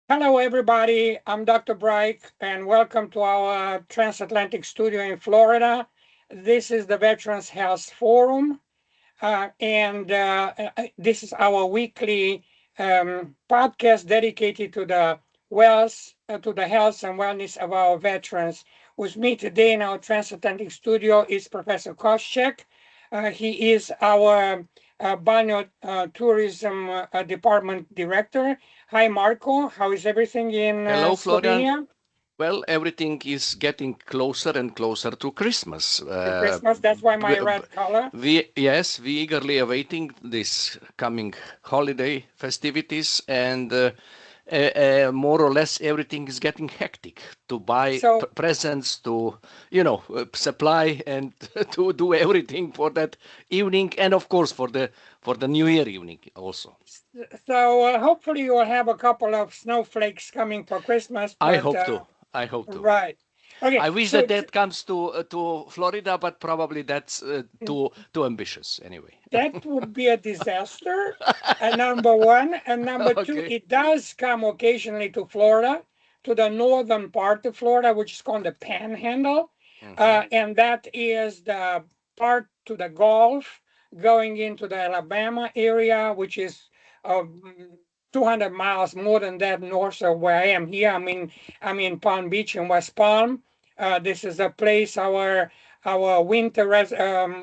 Hello, everybody. I'm Dr. Bright, and welcome to our transatlantic studio in Florida. This is the Veterans Health Forum, and this is our weekly podcast dedicated to the to the health and wellness of our veterans. With me today in our transatlantic studio is Professor Koscheck. He is our Balneo Tourism Department Director. Hi, Marco. How is everything in Hello, Florian. Slovenia? Well, everything is getting closer and closer to Christmas. To Christmas, that's why my red color. Yes, we eagerly awaiting this coming holiday festivities, and more or less everything is getting hectic to buy So, presents, to supply and to do everything for that evening, and of course for the New Year evening also. so hopefully you will have a couple of snowflakes coming for Christmas, I but hope to. I hope to. right. Okay, I wish so that that comes to Florida, but probably that's too ambitious anyway. that would be a disaster, number one. And number two, Okay. it does come occasionally to Florida, to the northern part of Florida, which is called the Panhandle. Hmm. And that is the part to the Gulf going into the Alabama area, which is 200 miles more than that north of where I am here. I'm in Palm Beach in West Palm. This is a place our winter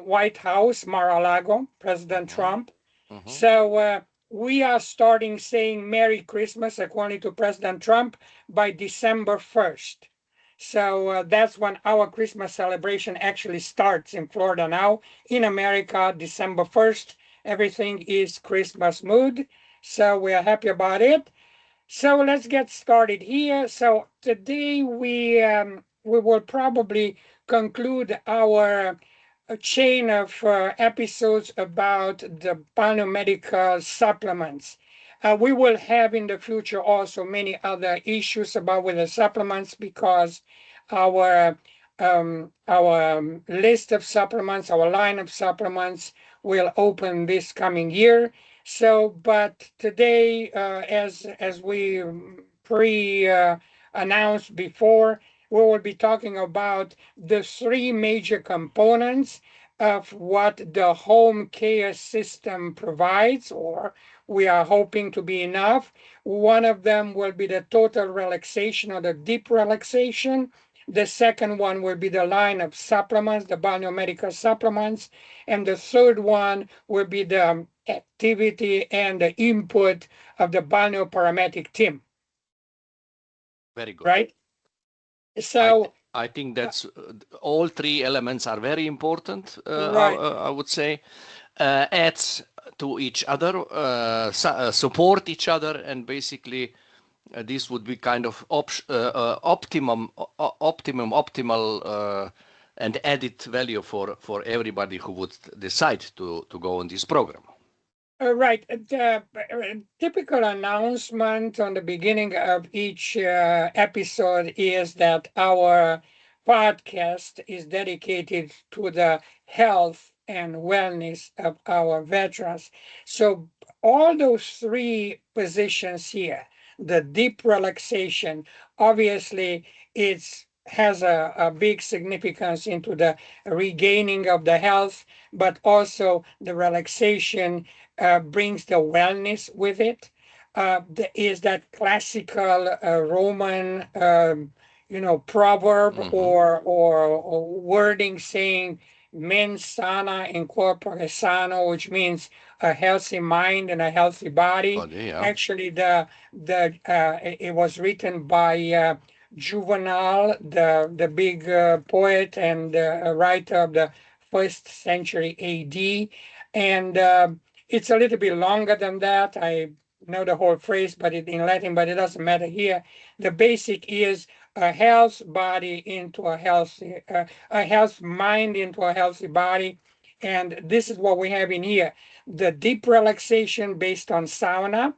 White House, Mar-a-Lago, President Hmm. Trump. Hmm. So we are starting saying Merry Christmas, according to President Trump, by December 1st. So that's when our Christmas celebration actually starts in Florida now. In America, December 1st, everything is Christmas mood. So we are happy about it. So let's get started here. So today we will probably conclude our chain of episodes about the biomedical supplements. We will have in the future also many other issues about with the supplements because our list of supplements, our line of supplements will open this coming year. So, but today, as we pre announced before, we will be talking about the three major components of what the home care system provides, or we are hoping to be enough. One of them will be the total relaxation or the deep relaxation. The second one will be the line of supplements, the biomedical supplements. And the third one will be the activity and the input of the bioparamedic team, Very good. right? I So, I think that's all three elements are very important. right. I would say adds to each other, support each other, and basically this would be kind of optimal and added value for everybody who would decide to go on this program. Right. The typical announcement on the beginning of each episode is that our podcast is dedicated to the health and wellness of our veterans. So, all those three positions here, the deep relaxation, obviously, it's has a big significance into the regaining of the health, but also the relaxation brings the wellness with it. Is that classical Roman, proverb Hmm. or wording saying "mens sana in corpore sano," which means a healthy mind and a healthy body. Body, yeah. Actually, it was written by Juvenal, the big poet and writer of the first century A.D. And it's a little bit longer than that. I know the whole phrase, but in Latin, but it doesn't matter here. The basic is a health body into a health mind into a healthy body. And this is what we have in here. The deep relaxation based on sauna.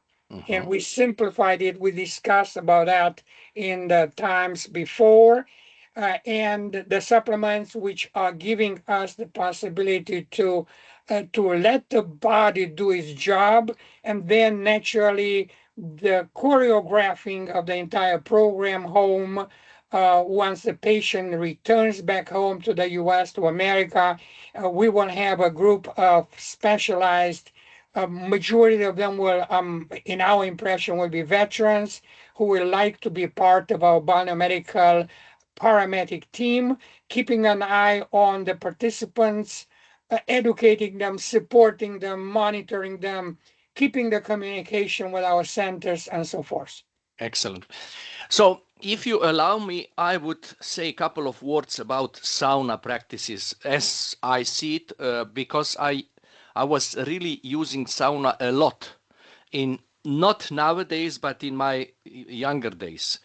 And Hmm. we simplified it. We discussed about that in the times before. And the supplements which are giving us the possibility to let the body do its job, and then naturally the choreographing of the entire program home. Once the patient returns back home to the US, to America, we will have a group of specialized, majority of them will, in our impression, will be veterans who will like to be part of our biomedical paramedic team, keeping an eye on the participants, educating them, supporting them, monitoring them, keeping the communication with our centers and so forth. Excellent. So if you allow me, I would say a couple of words about sauna practices as I see it, because I was really using sauna a lot in not nowadays, but in my younger days.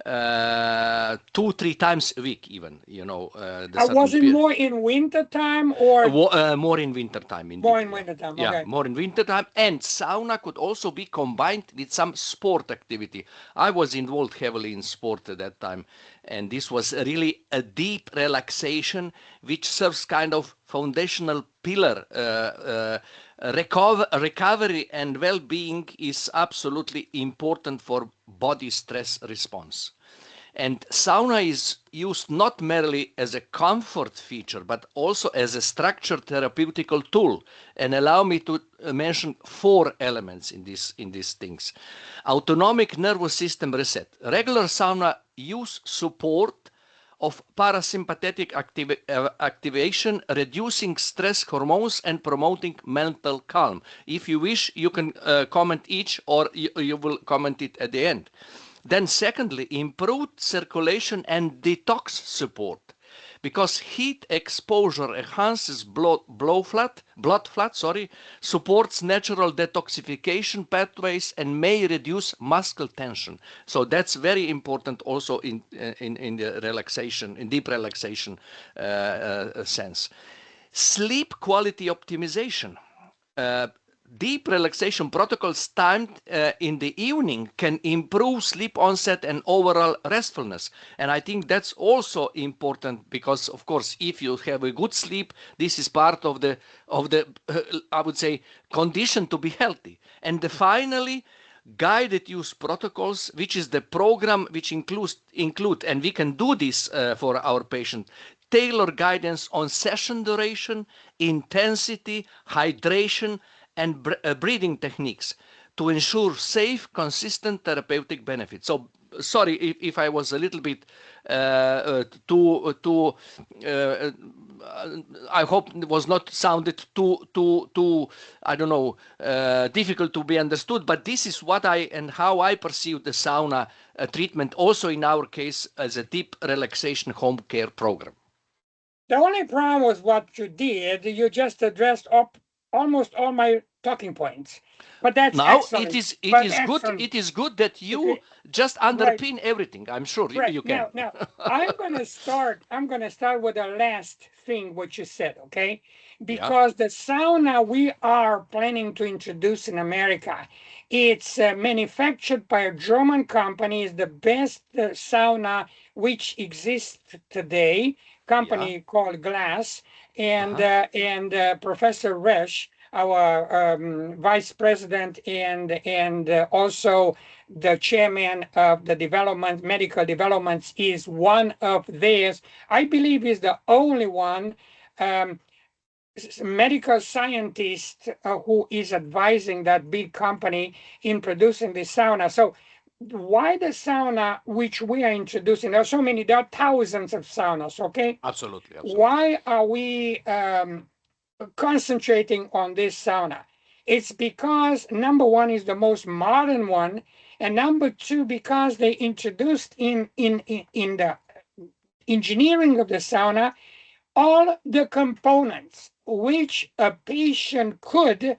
2-3 times a week even, you know, Was it more in winter time or more in winter time indeed. more in winter time? Yeah, Okay. more in winter time. And sauna could also be combined with some sport activity. I was involved heavily in sport at that time, and this was really a deep relaxation which serves kind of foundational pillar. Recovery and well-being is absolutely important for body stress response. And sauna is used not merely as a comfort feature, but also as a structured therapeutical tool. And allow me to mention 4 elements in these things. Autonomic nervous system reset. Regular sauna use support of parasympathetic activation, reducing stress hormones and promoting mental calm. If you wish, you can comment each, or you will comment it at the end. Then secondly, improved circulation and detox support, because heat exposure enhances blood flow, supports natural detoxification pathways and may reduce muscle tension. So that's very important also in the relaxation, in deep relaxation sense. Sleep quality optimization. Deep relaxation protocols timed in the evening can improve sleep onset and overall restfulness. And I think that's also important because, of course, if you have a good sleep, this is part of the I would say, condition to be healthy. And finally, guided use protocols, which is the program which include, and we can do this for our patient, tailor guidance on session duration, intensity, hydration, and breathing techniques to ensure safe, consistent therapeutic benefits. So, sorry if I was a little bit too. I hope it was not sounded too. I don't know, difficult to be understood. But this is what and how I perceive the sauna treatment, also in our case as a deep relaxation home care program. The only problem was what you did. You just addressed almost all my talking points. But that's now excellent. It is good that you just underpin everything. I'm sure right. you can. Now I'm gonna start with the last thing which you said, okay? Because the sauna we are planning to introduce in America, it's manufactured by a German company, is the best sauna which exists today, company called Glass, and Professor Resch, our vice president and also the chairman of the medical developments, is one of theirs. I believe is the only one medical scientist who is advising that big company in producing the sauna. So why the sauna which we are introducing? There are thousands of saunas, okay? Absolutely. Why are we concentrating on this sauna? It's because number one is the most modern one, and number two, because they introduced in the engineering of the sauna all the components which a patient could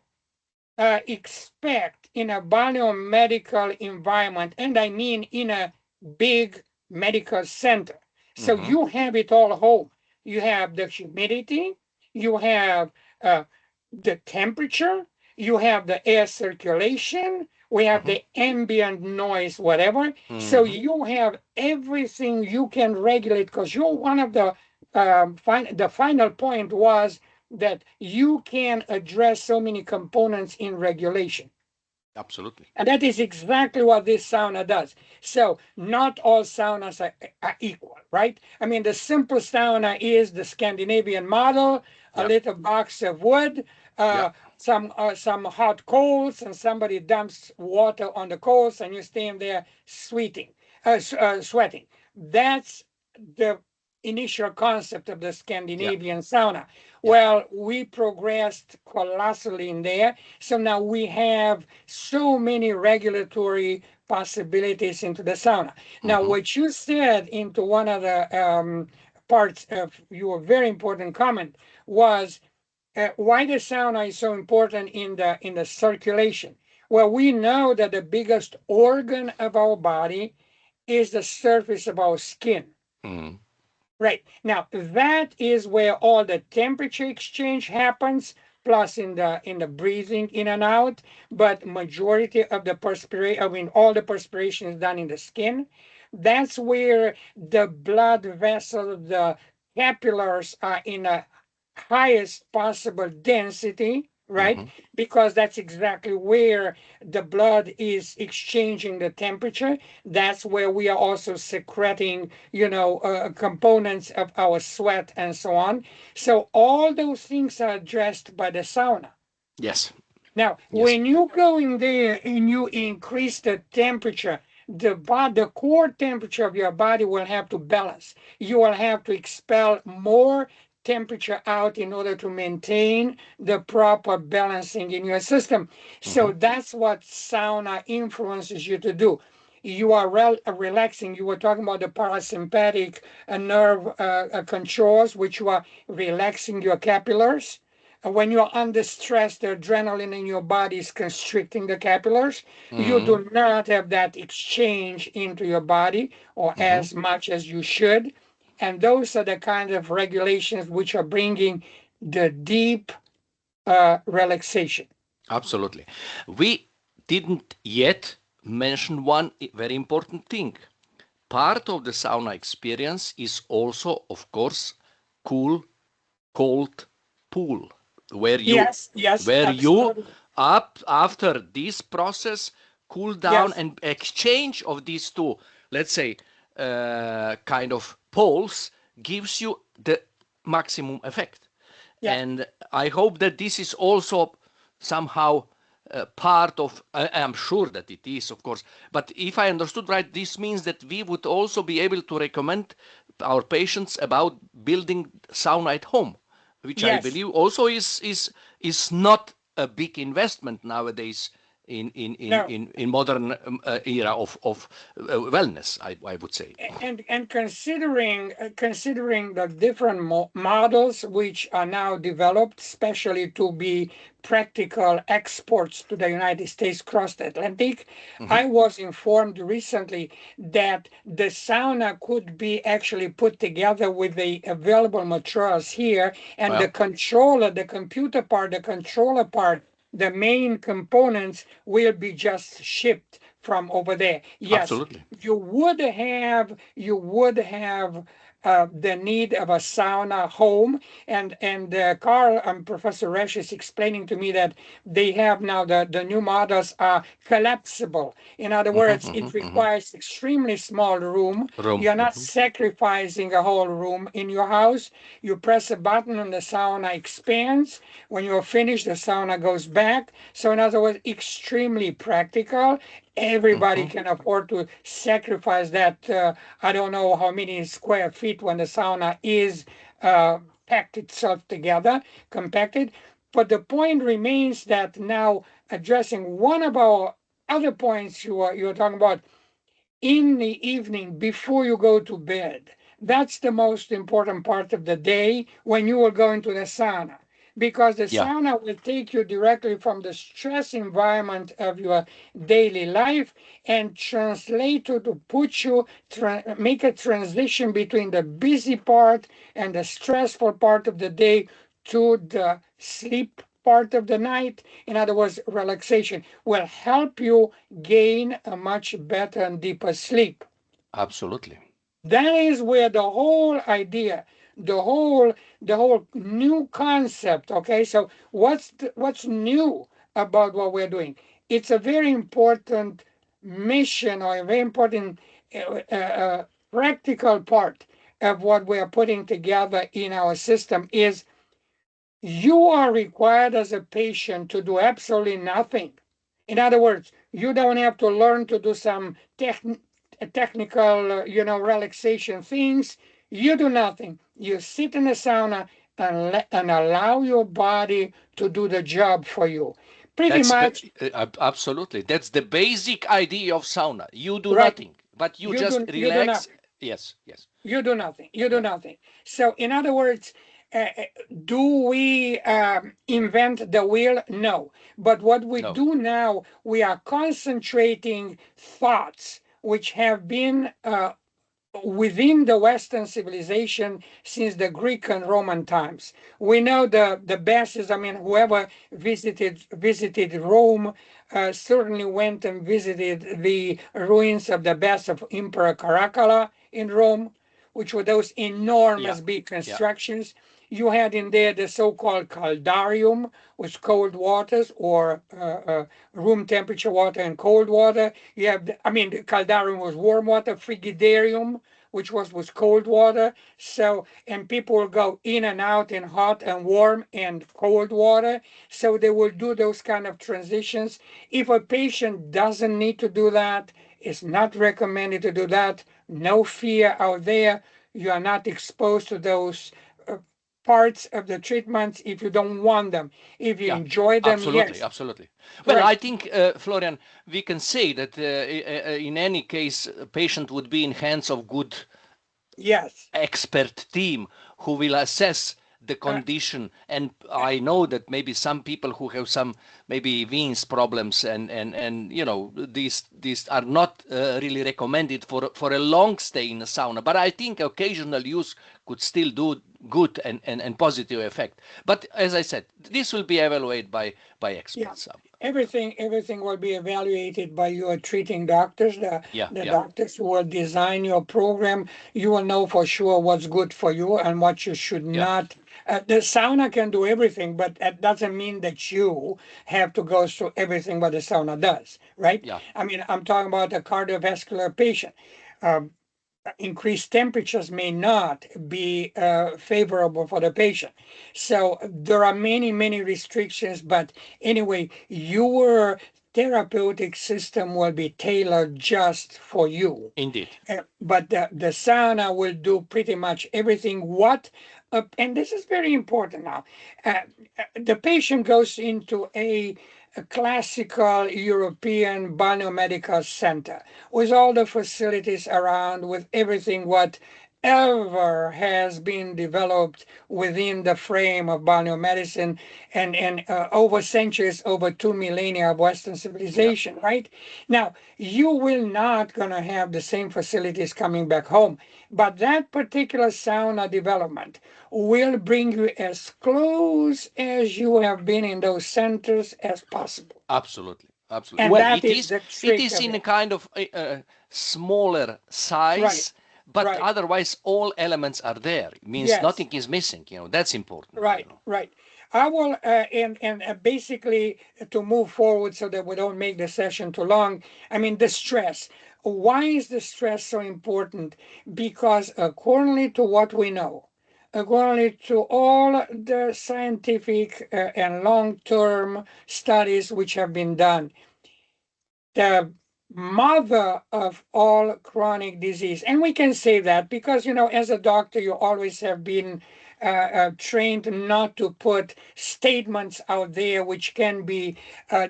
expect in a biomedical environment, and I mean in a big medical center. So you have it all home. You have the humidity, you have the temperature, you have the air circulation, we have the ambient noise, whatever. So you have everything you can regulate, because you're one of the final point was that you can address so many components in regulation. Absolutely. And that is exactly what this sauna does. So not all saunas are equal, right? I mean, the simple sauna is the Scandinavian model, a Yeah. little box of wood, Yeah. some hot coals, and somebody dumps water on the coals, and you stand there sweating. That's the initial concept of the Yeah. Scandinavian sauna. Yeah. Well, we progressed colossally in there. So now we have so many regulatory possibilities into the sauna. Now, Hmm. what you said into one of the parts of your very important comment was why the sauna is so important in the circulation. Well, we know that the biggest organ of our body is the surface of our skin. Mm. Right. Now that is where all the temperature exchange happens, plus in the breathing in and out, but majority of the perspiration, I mean all the perspiration is done in the skin. That's where the blood vessels, the capillaries are in a highest possible density, right? Hmm. Because that's exactly where the blood is exchanging the temperature. That's where we are also secreting, components of our sweat and so on. So all those things are addressed by the sauna. Yes. Now, Yes. when you go in there and you increase the temperature, the core temperature of your body will have to balance. You will have to expel more temperature out in order to maintain the proper balancing in your system. So Hmm. that's what sauna influences you to do. You are relaxing. You were talking about the parasympathetic nerve controls, which you are relaxing your capillaries. When you're under stress, the adrenaline in your body is constricting the capillaries. You Hmm. do not have that exchange into your body or Hmm. as much as you should. And those are the kind of regulations which are bringing the deep relaxation. Absolutely. We didn't yet mention one very important thing. Part of the sauna experience is also, of course, cool, cold pool, where you Yes, yes, where you absolutely. up after this process cool down Yes, and exchange of these two, let's say, kind of poles gives you the maximum effect. yeah, And I hope that this is also somehow part of, I'm sure that it is, of course, but if I understood right, this means that we would also be able to recommend our patients about building sauna at home, which I yes. believe also is not a big investment nowadays No, in modern era of wellness, I would say. and considering the different models which are now developed, especially to be practical exports to the United States across the Atlantic, Hmm. I was informed recently that the sauna could be actually put together with the available materials here, and the Well, controller, the computer part, the controller part, the main components will be just shipped from over there. Yes, absolutely. you would have the need of a sauna home, and Carl and Professor Resch is explaining to me that they have now the new models are collapsible. In other Hmm. words, Hmm. it Hmm. requires extremely small room. Room. You're not Hmm. sacrificing a whole room in your house. You press a button and the sauna expands. When you're finished, the sauna goes back. So in other words, extremely practical. Everybody Hmm. can afford to sacrifice that. I don't know how many square feet when the sauna is packed itself together, compacted. But the point remains that now addressing one of our other points you were talking about in the evening before you go to bed. That's the most important part of the day when you will go into the sauna. Because the Yeah, sauna will take you directly from the stress environment of your daily life and translate you to put you, make a transition between the busy part and the stressful part of the day to the sleep part of the night. In other words, relaxation will help you gain a much better and deeper sleep. absolutely. That is where the whole idea, the whole new concept. Okay, so what's new about what we're doing? it's a very important mission or a very important practical part of what we are putting together in our system is you are required as a patient to do absolutely nothing. In other words, you don't have to learn to do some technical, relaxation things. You do nothing. You sit in the sauna and allow your body to do the job for you. Pretty That's much, absolutely. That's the basic idea of sauna. You do right? nothing, but you You just do you do relax. nothing. Yes, yes. You do nothing. You do Yeah. nothing. So, in other words, uh, uh, do we invent the wheel? No. But what we No. do now, we are concentrating thoughts which have been within the Western civilization since the Greek and Roman times. We know the best is, I mean, whoever visited Rome certainly went and visited the ruins of the best of Emperor Caracalla in Rome, which were those Yeah. enormous big Yeah. constructions. You had in there the so-called caldarium, with cold waters or room temperature water and cold water. You have, I mean, the caldarium was warm water, frigidarium, which was with cold water. So, and people will go in and out in hot and warm and cold water. So they will do those kind of transitions. If a patient doesn't need to do that, it's not recommended to do that. No fear out there. You are not exposed to those uh, parts of the treatments if you don't want them. If you Yeah, enjoy them, absolutely, yes. absolutely. Well, Right. I think, Florian, we can say that in any case, a patient would be in hands of good Yes. expert team who will assess the Uh, condition. And I know that maybe some people who have some maybe veins problems and these are not really recommended for a long stay in a sauna. But I think occasional use could still do good and positive effect. But as I said, this will be evaluated by Yeah, experts. everything will be evaluated by your treating doctors, Yeah, the yeah, doctors who will design your program. You will know for sure what's good for you and what you should yeah, not. The sauna can do everything, but that doesn't mean that you have to go through everything what the sauna does, right? yeah. I mean, I'm talking about a cardiovascular patient. Um, Increased temperatures may not be favorable for the patient. So there are many restrictions, but anyway, your therapeutic system will be tailored just for you. Indeed. But the sauna will do pretty much everything. And this is very important now. Uh, the patient goes into a classical European biomedical center with all the facilities around, with everything what ever has been developed within the frame of biomedicine and over centuries, over 2 millennia of Western Yeah, civilization, right? Now, you will not going to have the same facilities coming back home, but that particular sauna development will bring you as close as you have been in those centers as possible. absolutely, absolutely. And Well, that it is is the it trick is of in a it. kind of smaller Right, size, but right. otherwise all elements are there. It means Yes, nothing is missing. That's important. right, right. I will, and basically to move forward so that we don't make the session too long. I mean, the stress. Why is the stress so important? Because according to what we know, according to all the scientific and long-term studies which have been done, the mother of all chronic disease. And we can say that because, as a doctor, you always have been trained not to put statements out there which can be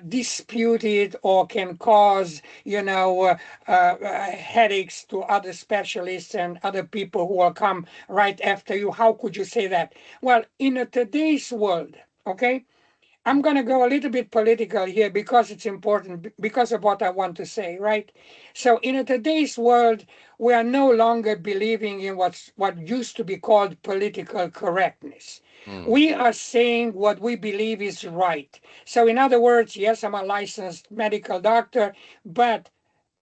disputed or can cause, headaches to other specialists and other people who will come right after you. How could you say that? Well, in today's world, okay? I'm going to go a little bit political here because it's important, because of what I want to say, right? So, in today's world, we are no longer believing in what used to be called political correctness. Mm. We are saying what we believe is right. So, in other words, yes, I'm a licensed medical doctor, but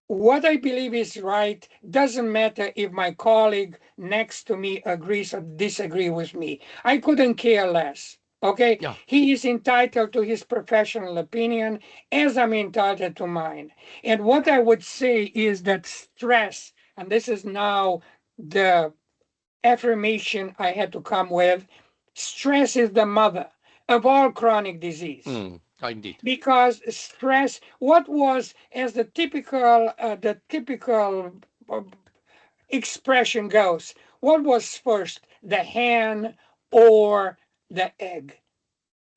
what I believe is right doesn't matter if my colleague next to me agrees or disagrees with me. I couldn't care less. Okay, Yeah. he is entitled to his professional opinion as I'm entitled to mine. And what I would say is that stress, and this is now the affirmation I had to come with, stress is the mother of all chronic disease. Indeed. Because stress, what was as the typical uh, expression goes, what was first, the hen or the egg?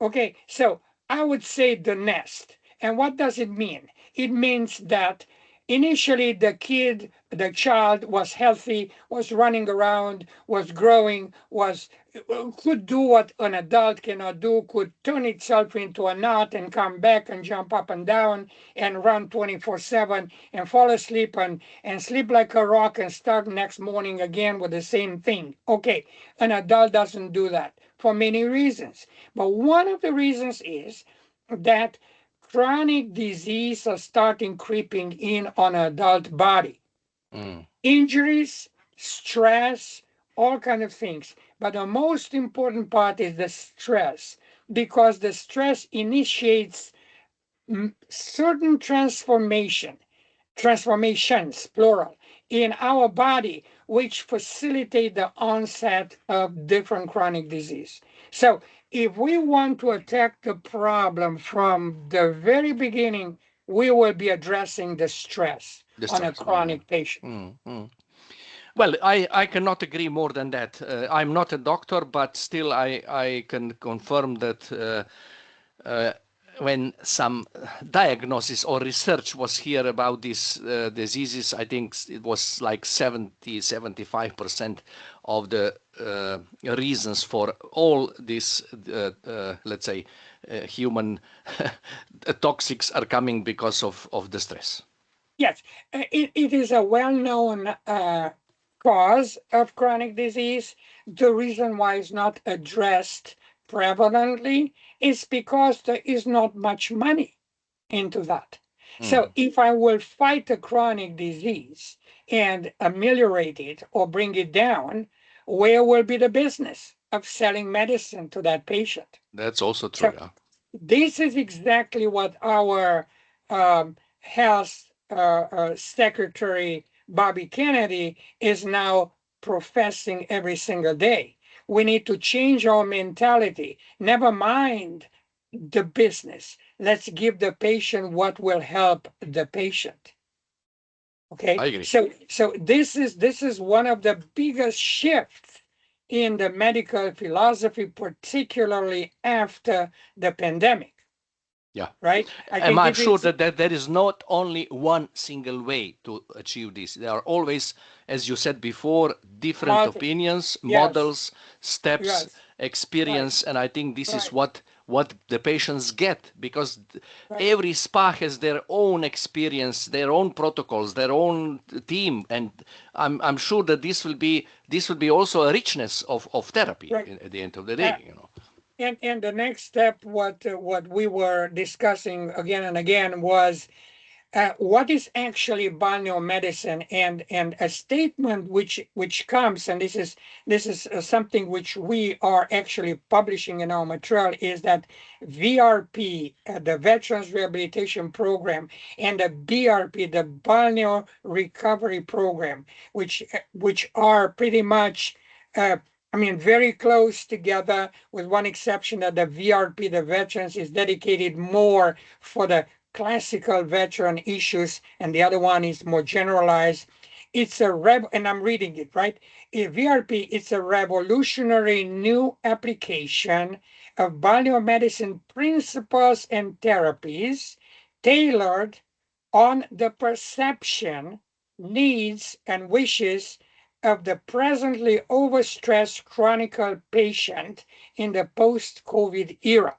Okay, so I would say the nest. And what does it mean? It means that initially the child was healthy, was running around, was growing, was could do what an adult cannot do, could turn itself into a knot and come back and jump up and down and run 24/7 and fall asleep and sleep like a rock and start next morning again with the same thing. Okay, an adult doesn't do that for many reasons. But one of the reasons is that chronic disease are starting creeping in on adult body. Mm. Injuries, stress, all kind of things. But the most important part is the stress, because the stress initiates certain transformations, plural, in our body, which facilitate the onset of different chronic disease. So if we want to attack the problem from the very beginning, we will be addressing the stress The on a stress. chronic patient. Well, I cannot agree more than that. I'm not a doctor, but still I can confirm that when some diagnosis or research was here about these diseases, I think it was like 75% of the reasons for all these, let's say, human toxics are coming because of the stress. Yes, it is a well-known cause of chronic disease. The reason why it's not addressed prevalently is because there is not much money into that. So if I will fight a chronic disease and ameliorate it or bring it down, where will be the business of selling medicine to that patient? That's also true, So yeah. this is exactly what our health secretary, Bobby Kennedy, is now professing every single day. We need to change our mentality. Never mind the business. Let's give the patient what will help the patient. Okay, I agree. so this is one of the biggest shifts in the medical philosophy, particularly after the pandemic. Yeah. Right? I And can I'm give you sure that there is not only one single way to achieve this. There are always, as you said before, different multiple. opinions, Yes, models, steps, yes, right, experience, and I think this is right, what the patients get, because right. every spa has their own experience, their own protocols, their own team, and I'm sure that this will be also a richness of therapy Right. at the end of the Uh, day. and the next step, what we were discussing again and again was what is actually balneo medicine, and a statement which comes, and this is something which we are actually publishing in our material, is that VRP, the Veterans Rehabilitation Program, and the BRP, the Balneo Recovery Program, which are pretty much I mean, very close together, with one exception that the VRP, the Veterans, is dedicated more for the classical veteran issues, and the other one is more generalized. It's and I'm reading it, right? VRP, it's a revolutionary new application of biomedicine principles and therapies tailored on the perception, needs, and wishes of the presently overstressed chronic patient in the post-COVID era.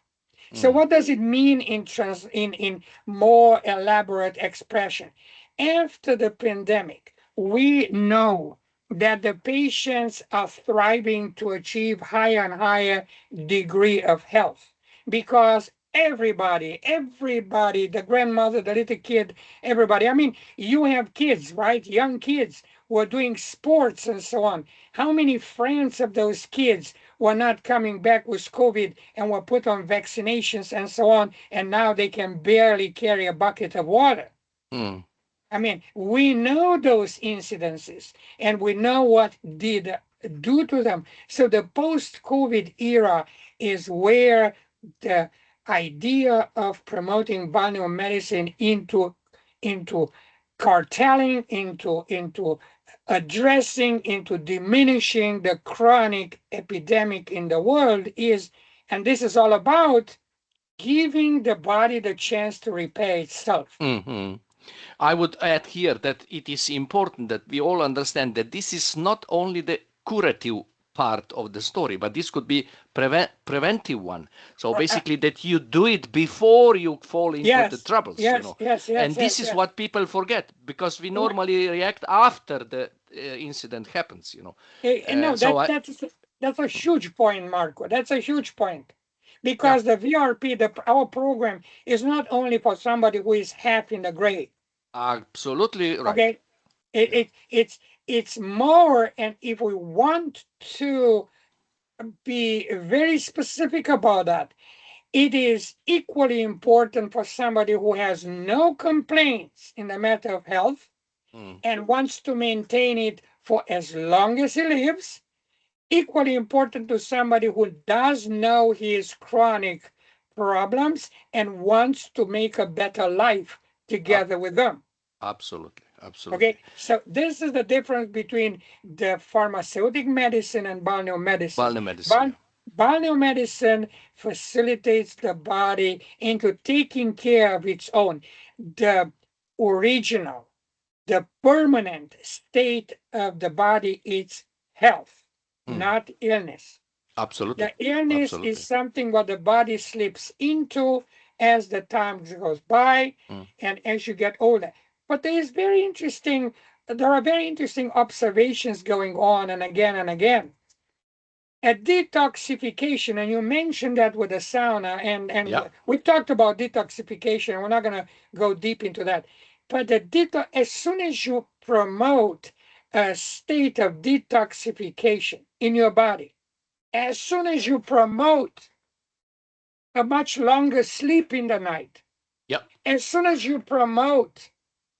So what does it mean in more elaborate expression? After the pandemic, we know that the patients are thriving to achieve higher and higher degree of health, because everybody, the grandmother, the little kid, everybody. I mean, you have kids, right? Young kids who are doing sports and so on. How many friends of those kids were not coming back with COVID and were put on vaccinations and so on, and now they can barely carry a bucket of water. Mm. I mean, we know those incidences and we know what did do to them. So the post-COVID era is where the idea of promoting balneal medicine into carteling, into addressing, into diminishing the chronic epidemic in the world is, and this is all about giving the body the chance to repair itself. Mm-hmm. I would add here that it is important that we all understand that this is not only the curative part of the story, but this could be preventive one. So basically that you do it before you fall into the troubles, you know. And this is what people forget, because we normally react after the incident happens, you know. No, that's a huge point, Marco. That's a huge point. Because the VRP, our program, is not only for somebody who is half in the grave. Absolutely right. Okay, it's more, and if we want to be very specific about that, it is equally important for somebody who has no complaints in the matter of health and wants to maintain it for as long as he lives. Equally important to somebody who does know his chronic problems and wants to make a better life together with them. Absolutely, absolutely. Okay, so this is the difference between the pharmaceutic medicine and balneal medicine. Balneal medicine. Balneal medicine facilitates the body into taking care of its own. The original, the permanent state of the body is health, not illness. Absolutely. The illness is something what the body slips into as the time goes by and as you get older. But there are very interesting observations going on and again and again. A detoxification, and you mentioned that with the sauna, and we talked about detoxification. We're not going to go deep into that. But as soon as you promote a state of detoxification in your body, as soon as you promote a much longer sleep in the night, as soon as you promote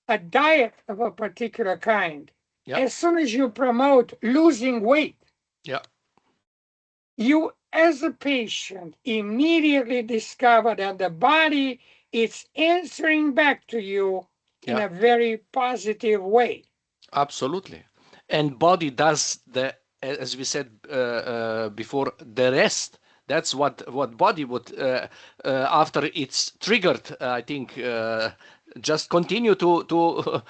a diet of a particular kind, as soon as you promote losing weight, you as a patient immediately discover that the body is answering back to you in a very positive way. Absolutely. And body does as we said before, the rest. That's what body would, after it's triggered, I think, just continue to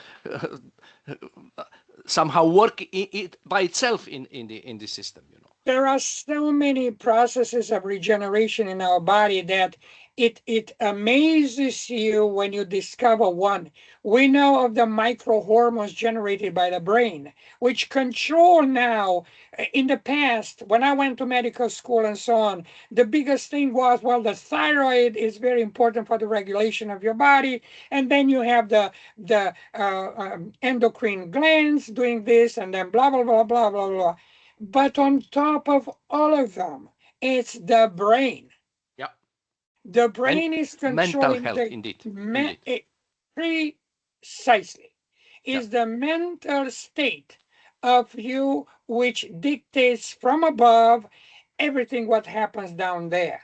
somehow work it by itself in the system, you know. There are so many processes of regeneration in our body that it amazes you when you discover one. We know of the microhormones generated by the brain, which control now. In the past, when I went to medical school and so on, the biggest thing was, well, the thyroid is very important for the regulation of your body, and then you have the endocrine glands doing this, and then blah, blah, blah, blah, blah, blah. But on top of all of them, it's the brain. The brain is controlling mental health, indeed. Precisely. Is the mental state of you which dictates from above everything what happens down there.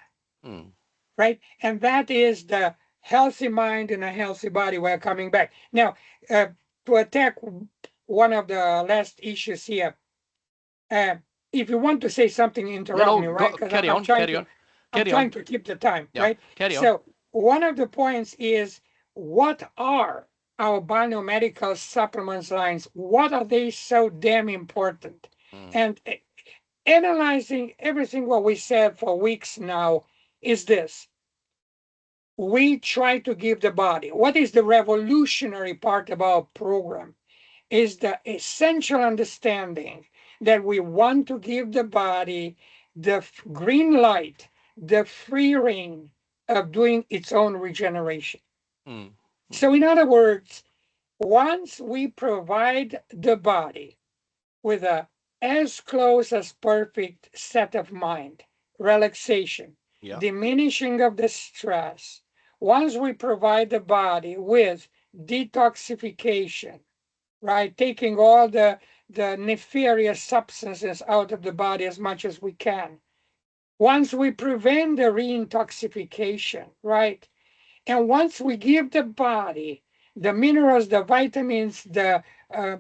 Right? And that is the healthy mind and a healthy body. We're coming back. Now, to attack one of the last issues here, if you want to say something, interrupt me, right? Carry on. I'm trying to keep the time, right? Carry on. So one of the points is, what are our biomedical supplements lines? What are they so damn important? And analyzing everything what we said for weeks now is this. We try to give the body, what is the revolutionary part of our program? Is the essential understanding that we want to give the body the green light, the free rein of doing its own regeneration. So in other words, once we provide the body with a as close as perfect set of mind, relaxation, Yeah. diminishing of the stress. Once we provide the body with detoxification, right, taking all the nefarious substances out of the body as much as we can. Once we prevent the reintoxification, right, and once we give the body the minerals, the vitamins, the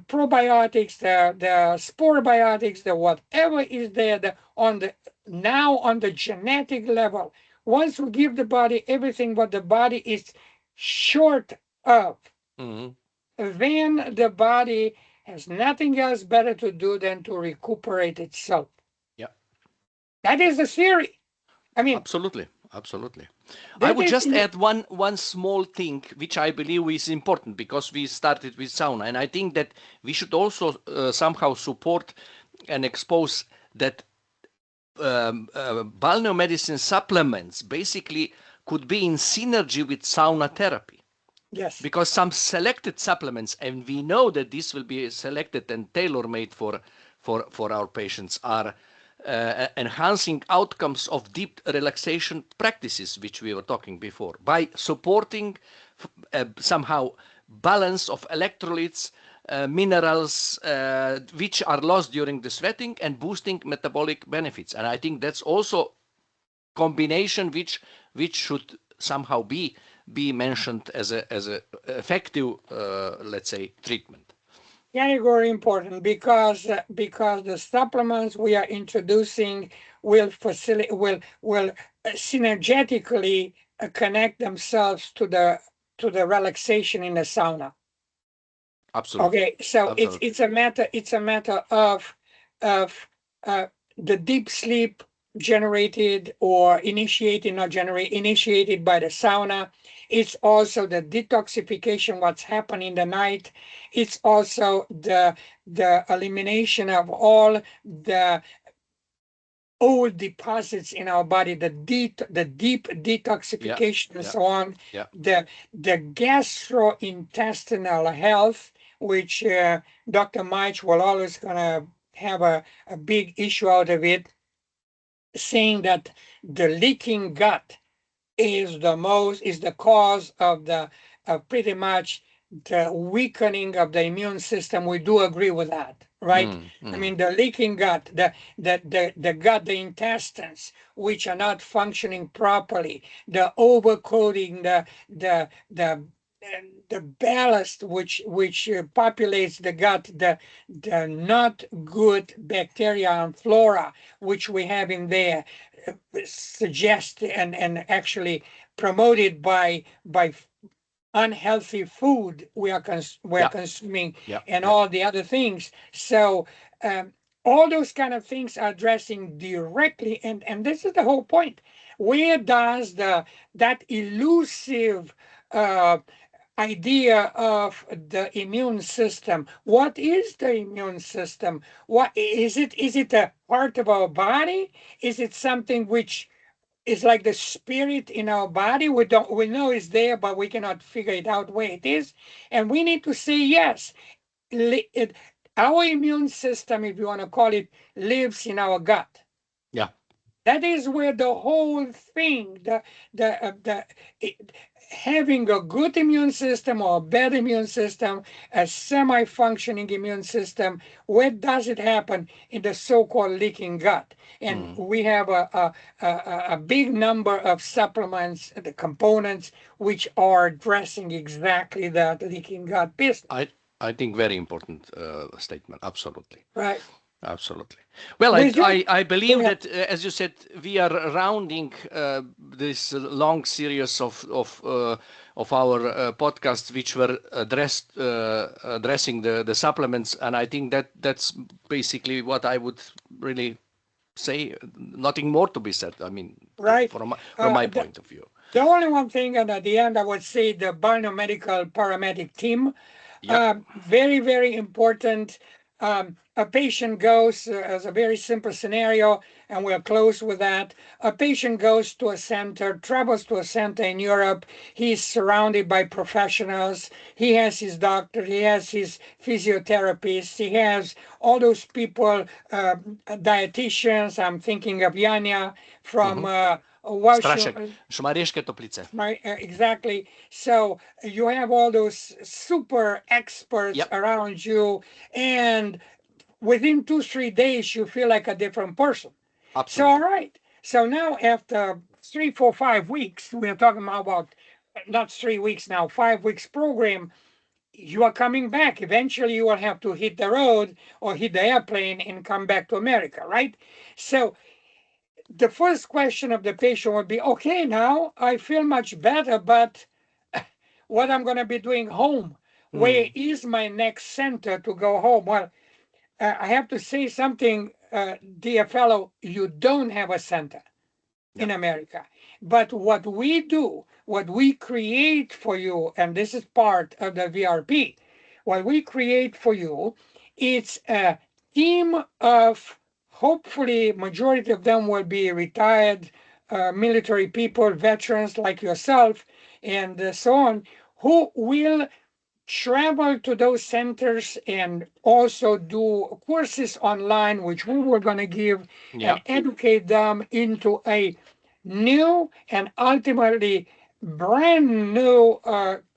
probiotics, the spore biotics, the whatever is there on the now on the genetic level, once we give the body everything what the body is short of, Hmm. then the body has nothing else better to do than to recuperate itself. Yeah. That is the theory. I mean, Absolutely. Absolutely. I that would is just add one small thing which I believe is important because we started with sauna, and I think that we should also somehow support and expose that balneo medicine supplements basically could be in synergy with sauna therapy, yes, because some selected supplements, and we know that this will be selected and tailor-made for our patients, are enhancing outcomes of deep relaxation practices, which we were talking before, by supporting somehow balance of electrolytes, minerals which are lost during the sweating, and boosting metabolic benefits. And I think that's also combination which should somehow be mentioned as a effective let's say treatment. category important because the supplements we are introducing will facilitate will synergetically connect themselves to the relaxation in the sauna. Absolutely. Okay, so Absolutely. it's a matter of the deep sleep generated or initiated, not generate initiated by the sauna. It's also the detoxification, what's happening in the night. It's also the elimination of all the old deposits in our body, the deep Yeah. detoxification and Yeah. so on, Yeah. the gastrointestinal health, which Dr. Mike will always gonna have a big issue out of it, saying that the leaking gut is the cause of the of pretty much the weakening of the immune system. We do agree with that, right? I mean, the leaking gut, the gut, the intestines, which are not functioning properly, the overcoating, the ballast which populates the gut, the not good bacteria and flora which we have in there, suggest and actually promoted by unhealthy food we are Yeah. consuming Yeah. and Yeah. all the other things. So all those kind of things are addressing directly, and this is the whole point. Where does that elusive uh, idea of the immune system? What is the immune system? What is it? Is it a part of our body? Is it something which is like the spirit in our body? We know it's there, but we cannot figure it out where it is. And we need to say yes. Our immune system, if you want to call it, lives in our gut. Yeah. That is where the whole thing, the it, having a good immune system or a bad immune system, a semi-functioning immune system, where does it happen? In the so-called leaking gut. And Mm. we have a big number of supplements, the components, which are addressing exactly that leaking gut business. I I think very important statement. Absolutely. Right. Absolutely. Well, With you, I go believe ahead. that, as you said, we are rounding this long series of our podcasts, which were addressing the supplements, and I think that that's basically what I would really say. Nothing more to be said. I mean, Right. from my The, point of view. The only one thing, and at the end, I would say the biomedical paramedic team, Yeah. very, very important. a patient goes, as a very simple scenario, and we'll close with that. A patient goes to a center, travels to a center in Europe. He's surrounded by professionals. He has his doctor, he has his physiotherapist, he has all those people, dietitians. I'm thinking of Yanya from Šumarješke Toplice. Exactly. So you have all those super experts around you, and within 2-3 days you feel like a different person. Absolutely. So all right. So now after 3, 4, 5 weeks, we are talking about not 3 weeks now, 5 weeks program. You are coming back. Eventually, you will have to hit the road or hit the airplane and come back to America, right? So the first question of the patient would be, okay, now I feel much better, but what I'm going to be doing home? Where is my next center to go home? Well, I have to say something, dear fellow, you don't have a center in America. But what we do, what we create for you, and this is part of the VRP, what we create for you, it's a team of, hopefully, majority of them will be retired military people, veterans like yourself, and so on, who will travel to those centers and also do courses online, which we were going to give and educate them into a new and ultimately brand new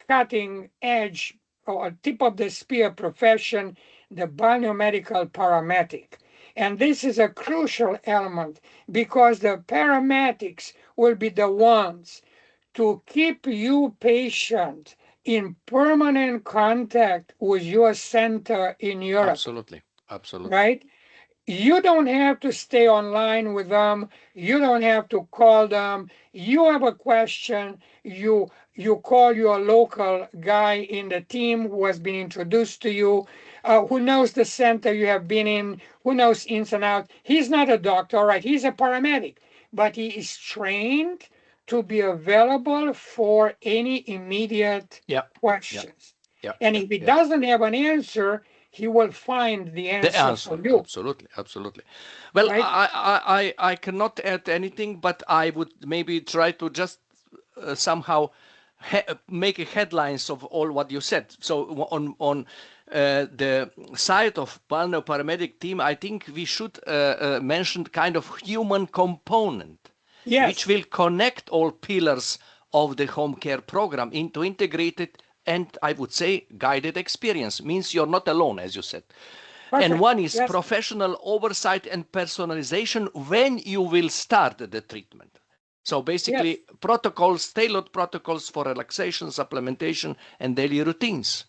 cutting edge or tip of the spear profession, the biomedical paramedic. And this is a crucial element because the paramedics will be the ones to keep you patient in permanent contact with your center in Europe. Absolutely. Right? You don't have to stay online with them. You don't have to call them. You have a question, you call your local guy in the team who has been introduced to you, who knows the center you have been in, who knows ins and outs. He's not a doctor, all right? He's a paramedic, but he is trained to be available for any immediate questions. And if he doesn't have an answer, he will find the answer for you. Absolutely. Well, right? I cannot add anything, but I would maybe try to just somehow make a headlines of all what you said. So on the side of Balneo paramedic team, I think we should mention kind of human component, which will connect all pillars of the home care program into integrated and I would say guided experience. Means you're not alone, as you said. Perfect. And one is professional oversight and personalization when you will start the treatment. So basically protocols, tailored protocols for relaxation, supplementation, and daily routines.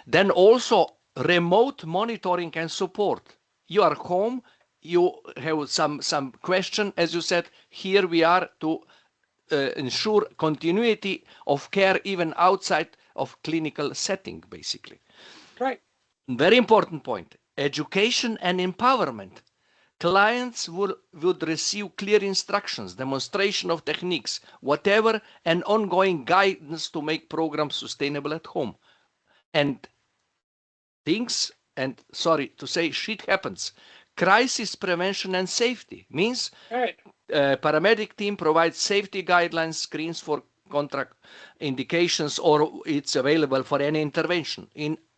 Then also remote monitoring and support. You are home, you have some question, as you said, here we are to ensure continuity of care even outside of clinical setting, basically. Right. Very important point. Education and empowerment. Clients would receive clear instructions, demonstration of techniques, whatever, and ongoing guidance to make programs sustainable at home. And things, and sorry to say, shit happens. Crisis prevention and safety means paramedic team provides safety guidelines, screens for contract indications, or it's available for any intervention.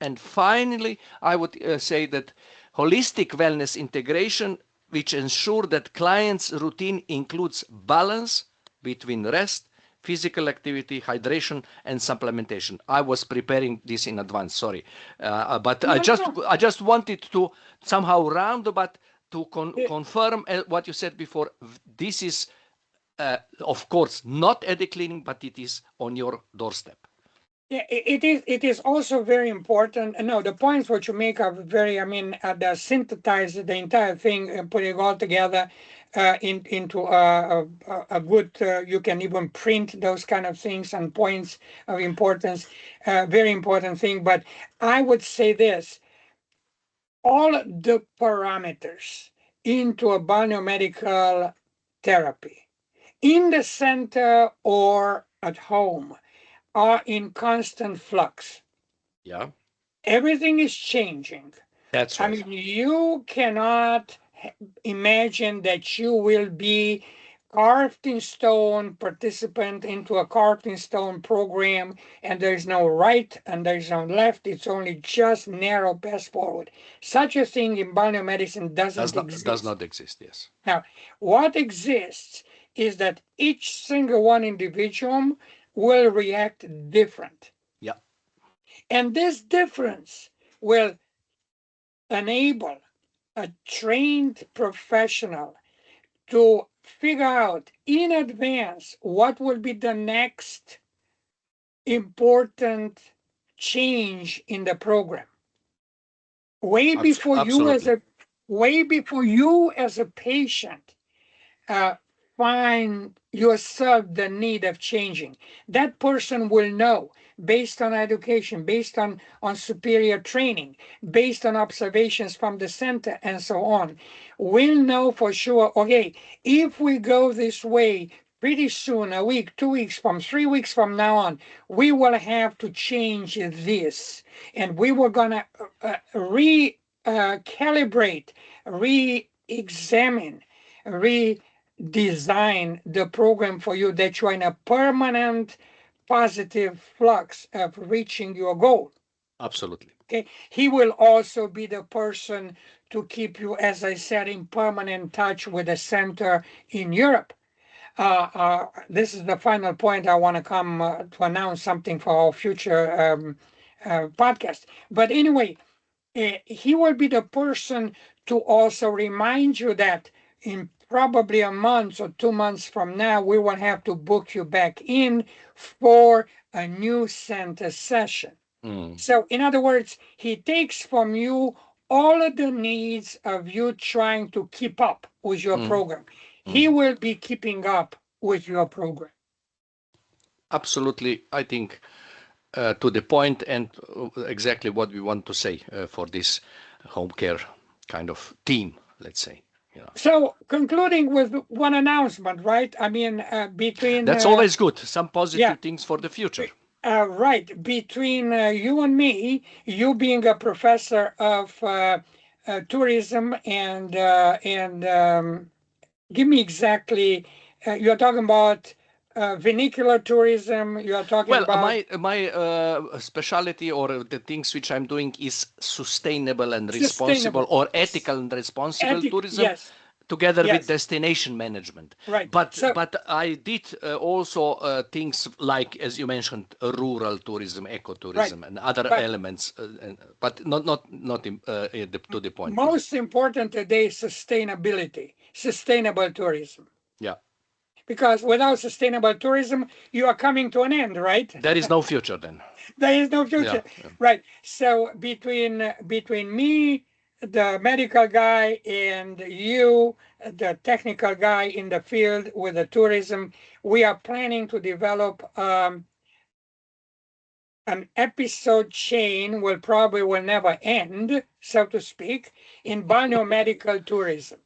And finally, I would say that holistic wellness integration, which ensure that clients' routine includes balance between rest, physical activity, hydration, and supplementation. I was preparing this in advance, sorry. But I just wanted to somehow round, but to confirm what you said before. This is, of course, not eddy cleaning, but it is on your doorstep. Yeah, it is also very important. No, the points which you make are very, I mean, they synthesize the entire thing and put it all together into a good, you can even print those kind of things and points of importance, very important thing. But I would say this, all the parameters into a biomedical therapy in the center or at home are in constant flux. Yeah. Everything is changing. That's I right. mean, you cannot imagine that you will be carved in stone participant into a carved in stone program, and there's no right and there's no left. It's only just narrow path forward. Such a thing in biomedicine doesn't Does exist. not exist. Yes. Now, what exists is that each single one individual will react different. Yeah. And this difference will enable a trained professional to figure out in advance what will be the next important change in the program. Way before you as Absolutely. a way before you as a patient uh, find yourself the need of changing. That person will know based on education, based on superior training, based on observations from the center and so on, will know for sure, okay, if we go this way, pretty soon, a week, 2 weeks from 3 weeks from now on, we will have to change this. And we were going to recalibrate, re-examine, redesign the program for you that you're in a permanent positive flux of reaching your goal. Absolutely. Okay. He will also be the person to keep you, as I said, in permanent touch with the center in Europe. This is the final point. I want to come to announce something for our future podcast. But anyway, he will be the person to also remind you that in probably a month or 2 months from now, we will have to book you back in for a new center session. Mm. So, in other words, he takes from you all of the needs of you trying to keep up with your Mm. program. He Mm. will be keeping up with your program. Absolutely. I think to the point and exactly what we want to say for this home care kind of team, let's say. You know, So, concluding with one announcement, right? I mean, between, that's always good. Some yeah, positive things for the future. right, between you and me, you being a professor of tourism and give me exactly, you're talking about vernacular tourism, you're talking Well, about my specialty or the things which I'm doing is sustainable and responsible sustainable, or ethical and responsible ethic, tourism yes, together with yes, destination management. right. But So, but I did also things like, as you mentioned, rural tourism, right, ecotourism, and other but elements. But not to the point. Yeah, most important today is sustainability, sustainable tourism. yeah. Because without sustainable tourism, you are coming to an end, right? There is no future then. There is no Yeah, future, yeah. right? So between me, the medical guy, and you, the technical guy in the field with the tourism, we are planning to develop an episode chain will never end, so to speak, in biomedical tourism.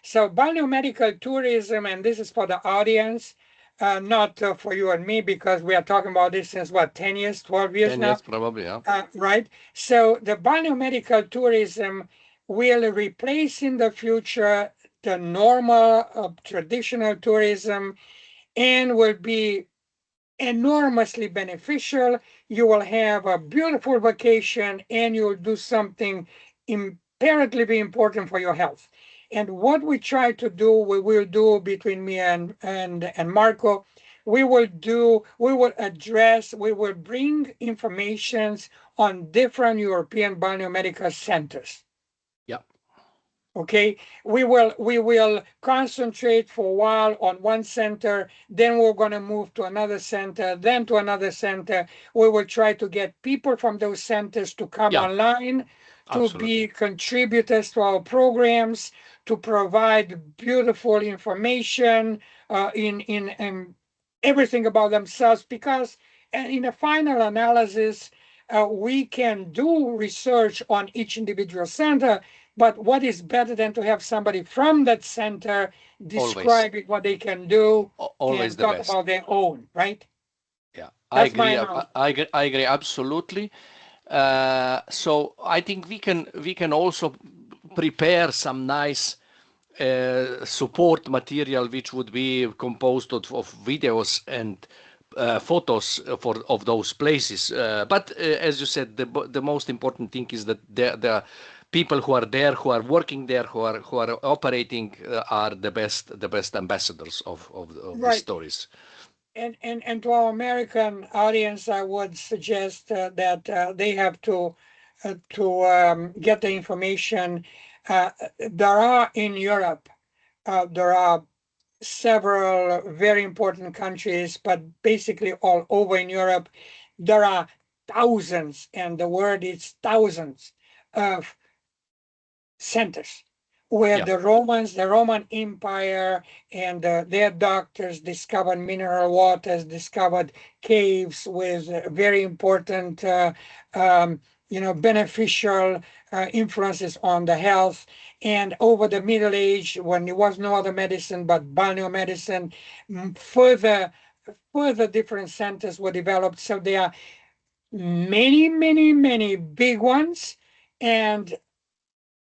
So biomedical tourism, and this is for the audience, not for you and me, because we are talking about this since what, 10 years, 12 years 10 now, years probably. Yeah. right? So the biomedical tourism will replace in the future the normal traditional tourism and will be enormously beneficial. You will have a beautiful vacation and you'll do something imperatively important for your health. And what we try to do, we will do between me and Marco, we will address, we will bring informations on different European biomedical centers. Yeah. Okay, we will concentrate for a while on one center, then we're going to move to another center, then to another center. We will try to get people from those centers to come Yeah. online, to be Absolutely. contributors to our programs, to provide beautiful information in everything about themselves, because in a final analysis, we can do research on each individual center, but what is better than to have somebody from that center Always. describing what they can do Always and the talk best. about their own, right? Yeah, I That's my agree. announcement. I agree absolutely. So I think we can also prepare some nice support material which would be composed of videos and photos of those places. But as you said, the most important thing is that the people who are there, who are working there, who are operating, are the best ambassadors of these Right. stories. And to our American audience, I would suggest that they have to get the information. There are in Europe, there are several very important countries, but basically all over in Europe, there are thousands, and the word is thousands of centers where Yeah. the Roman Empire and their doctors discovered mineral waters, discovered caves with very important, beneficial influences on the health. And over the Middle Age, when there was no other medicine but balneo medicine, further different centers were developed. So there are many, many, many big ones, and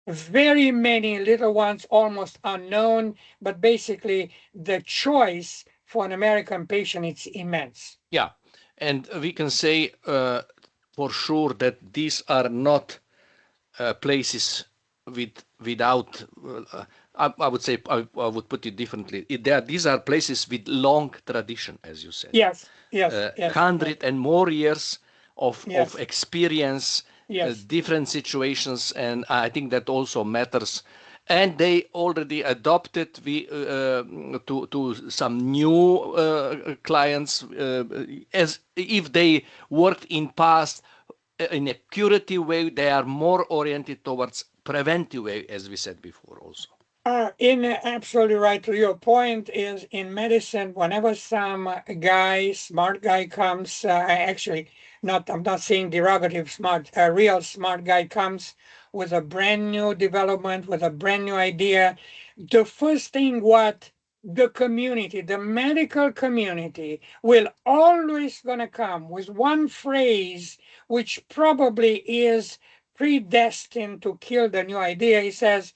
very many little ones almost unknown, but basically the choice for an American patient is immense. Yeah, and we can say for sure that these are not places without. I would say I would put it differently. These are places with long tradition, as you said. Yes, yes, yes, 100 and more years of yes, experience, yes. different situations, and I think that also matters. And they already adopted to some new clients, as if they worked in past in a curative way. They are more oriented towards preventive way, as we said before also. Absolutely right. To your point is in medicine, whenever some smart guy comes, I'm not saying derogative smart, a real smart guy comes with a brand new development, with a brand new idea, the first thing what the medical community will always gonna come with one phrase, which probably is predestined to kill the new idea. He says,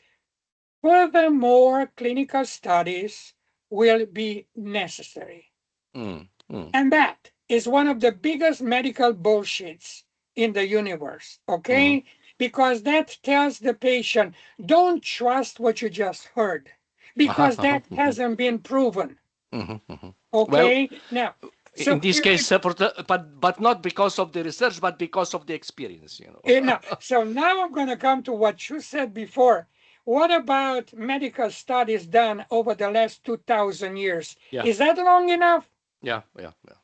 furthermore, clinical studies will be necessary. Mm, mm, And that is one of the biggest medical bullshits in the universe, mhm. okay? Because that tells the patient, don't trust what you just heard, because that hasn't been proven, Mhm, mhm. Well, okay? Now, in so this case, but not because of the research, but because of the experience, now I'm going to come to what you said before. What about medical studies done over the last 2,000 years? Yeah, Is that long enough? yeah, yeah, yeah.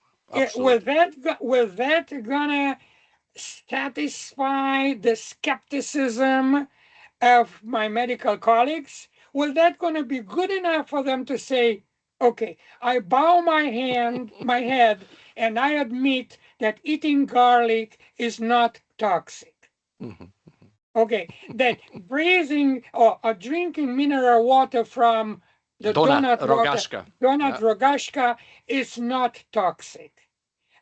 Will Absolutely. that gonna satisfy the skepticism of my medical colleagues? Will that gonna be good enough for them to say, okay, I bow my head, and I admit that eating garlic is not toxic. Mhm. Okay, that breathing or drinking mineral water from the Donut donut water, Rogashka. donut Yeah. rogashka, is not toxic.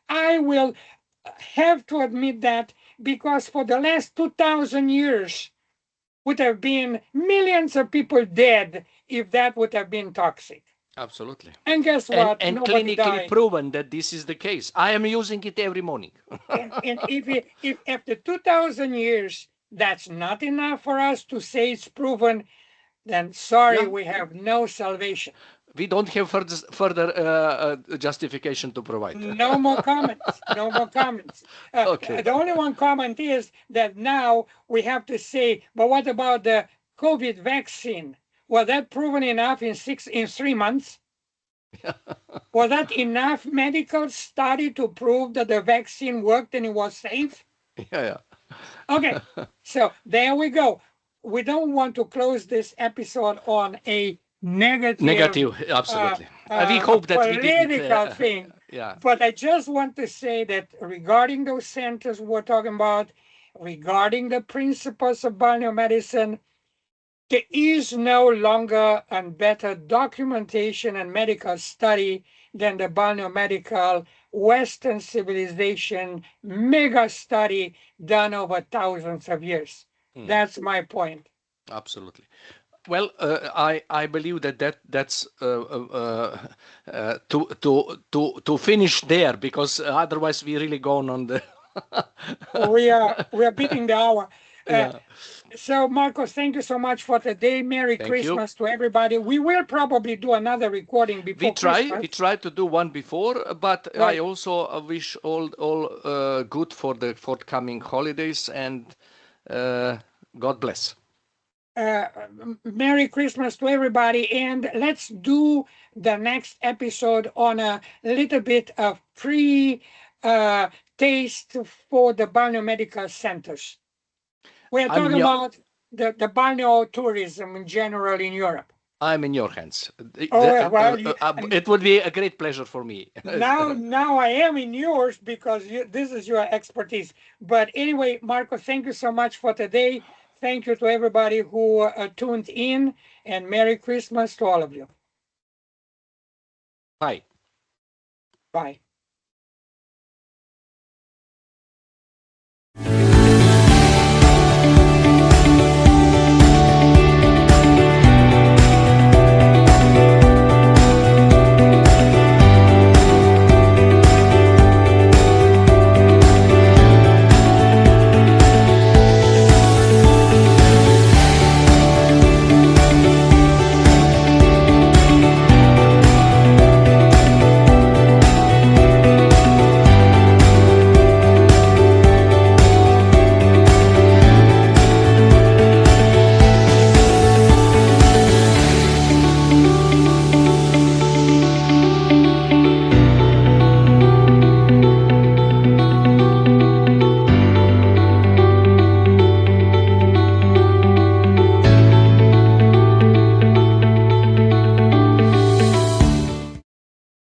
I will have to admit that because for the last 2,000 years would have been millions of people dead if that would have been toxic. Absolutely. And guess And what? and Nobody clinically died. proven that this is the case. I am using it every morning. And if after 2,000 years that's not enough for us to say it's proven, then sorry, Yeah. we have no salvation. We don't have further justification to provide. No more comments. No more comments. Okay. The only one comment is that now we have to say, but what about the COVID vaccine? Was that proven enough in 3 months? Was that enough medical study to prove that the vaccine worked and it was safe? Yeah, Okay, yeah. so there we go. We don't want to close this episode on a negative Negative, absolutely. We a hope that we didn't. political thing, Yeah. but I just want to say that regarding those centers we're talking about, regarding the principles of biomedicine, there is no longer a better documentation and medical study than the biomedical Western civilization mega study done over thousands of years. That's my point. Absolutely. Well, I believe that's to finish there, because otherwise we really gone on the We are beating the hour. yeah. So, Marcos, thank you so much for today. Merry Thank you. Christmas to everybody. We will probably do another recording before Christmas. We try to do one before, but I Right. also wish all good for the forthcoming holidays, and God bless. Merry Christmas to everybody, and let's do the next episode on a little bit of taste for the Balneo medical centers. We're talking about the Balneo tourism in general in Europe. I'm in your hands. Oh, well, It would be a great pleasure for me. now I am in yours, because this is your expertise. But anyway, Marco, thank you so much for today. Thank you to everybody who tuned in, and Merry Christmas to all of you. Bye. Bye.